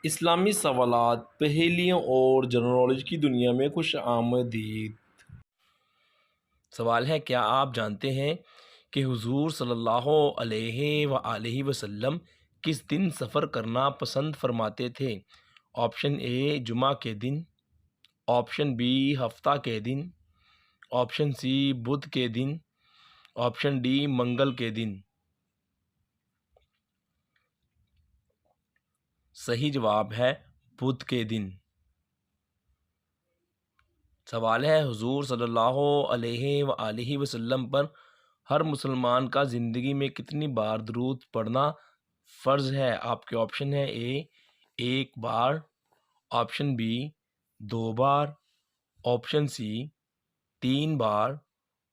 इस्लामी सवालात, पहेलियों और जनरल नॉलेज की दुनिया में खुश आमदीद। सवाल है, क्या आप जानते हैं कि हुजूर सल्लल्लाहु अलैहि वसल्लम किस दिन सफ़र करना पसंद फरमाते थे? ऑप्शन ए जुमा के दिन, ऑप्शन बी हफ्ता के दिन, ऑप्शन सी बुध के दिन, ऑप्शन डी मंगल के दिन। सही जवाब है बुध के दिन। सवाल है, हुजूर सल्लल्लाहु अलैहि वसल्लम पर हर मुसलमान का ज़िंदगी में कितनी बार दुरूद पढ़ना फ़र्ज़ है? आपके ऑप्शन है ए एक बार, ऑप्शन बी दो बार, ऑप्शन सी तीन बार,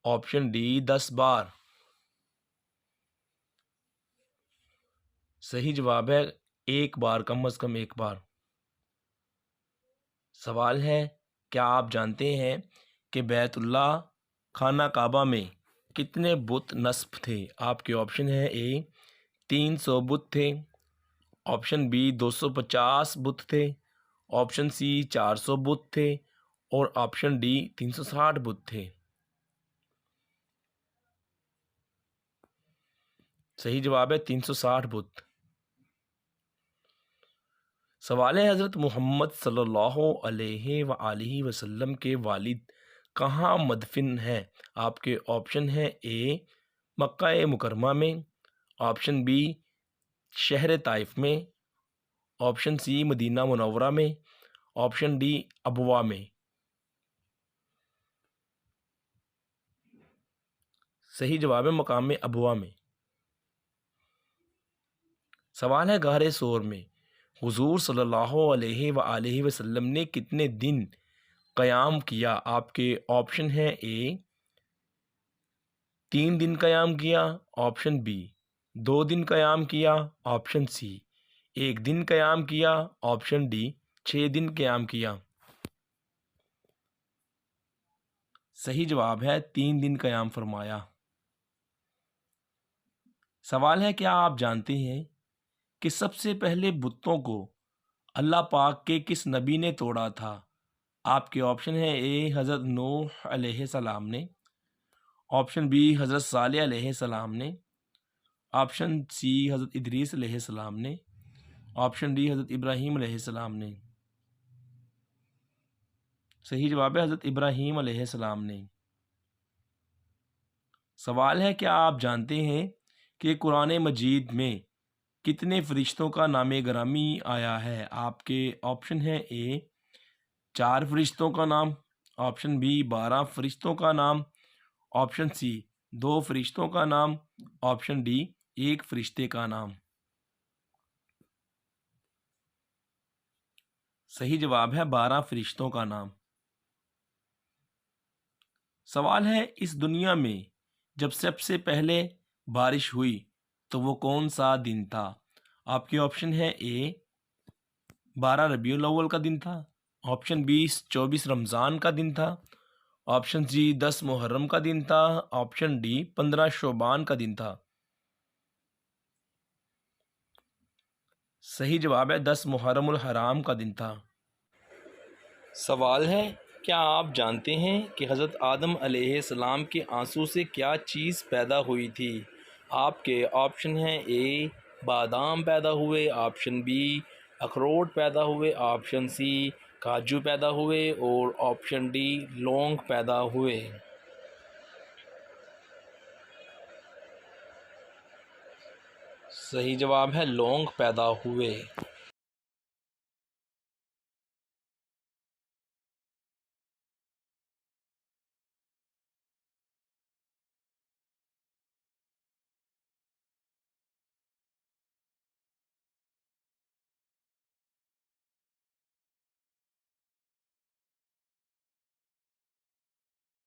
ऑप्शन डी 10 बार। सही जवाब है एक बार, कम अज़ कम एक बार। सवाल है, क्या आप जानते हैं कि बैतुल्लाह खाना काबा में कितने बुत नस्ब थे? आपके ऑप्शन है ए 300 बुत थे, ऑप्शन बी 250 बुत थे, ऑप्शन सी 400 बुत थे और ऑप्शन डी 360 बुत थे। सही जवाब है 360 बुत। सवाल है, हज़रत मोहम्मद सल्लल्लाहु अलैहि वसल्लम के वालिद कहाँ मदफिन हैं? आपके ऑप्शन है ए मक्का मुकरमा में, ऑप्शन बी शहर ताइफ में, ऑप्शन सी मदीना मुनव्वरा में, ऑप्शन डी अबवा में। सही जवाब है मकाम अबवा में। सवाल है, गारे सोर में हुजूर सल्लल्लाहु अलैहि वसल्लम ने कितने दिन क़याम किया? आपके ऑप्शन है ए 3 दिन क़याम किया, ऑप्शन बी 2 दिन क़याम किया, ऑप्शन सी 1 दिन क़याम किया, ऑप्शन डी 6 दिन क़याम किया। सही जवाब है 3 दिन क़याम फरमाया। सवाल है, क्या आप जानते हैं कि सबसे पहले बुतों को अल्लाह पाक के किस नबी ने तोड़ा था? आपके ऑप्शन है ए हज़रत नूह अलैहिस्सलाम ने, ऑप्शन बी हज़रत सालेह अलैहिस्सलाम ने, ऑप्शन सी हज़रत इदरीस अलैहिस्सलाम ने, ऑप्शन डी हज़रत इब्राहीम अलैहिस्सलाम ने। सही जवाब है हज़रत इब्राहीम अलैहिस्सलाम ने। सवाल है, क्या आप जानते हैं कि कुरान मजीद में कितने फरिश्तों का नाम ग्रामी आया है? आपके ऑप्शन है ए 4 फरिश्तों का नाम, ऑप्शन बी 12 फरिश्तों का नाम, ऑप्शन सी 2 फरिश्तों का नाम, ऑप्शन डी 1 फरिश्ते का नाम। सही जवाब है 12 फरिश्तों का नाम। सवाल है, इस दुनिया में जब सबसे पहले बारिश हुई तो वो कौन सा दिन था? आपके ऑप्शन है ए 12 रबीउल अव्वल का दिन था, ऑप्शन बी 24 रमज़ान का दिन था, ऑप्शन सी 10 मुहर्रम का दिन था, ऑप्शन डी 15 शोबान का दिन था। सही जवाब है 10 मुहर्रमुल हराम का दिन था। सवाल है, क्या आप जानते हैं कि हज़रत आदम अलैहिस्सलाम के आंसू से क्या चीज़ पैदा हुई थी? आपके ऑप्शन हैं ए बादाम पैदा हुए, ऑप्शन बी अखरोट पैदा हुए, ऑप्शन सी काजू पैदा हुए और ऑप्शन डी लौंग पैदा हुए। सही जवाब है लौंग पैदा हुए।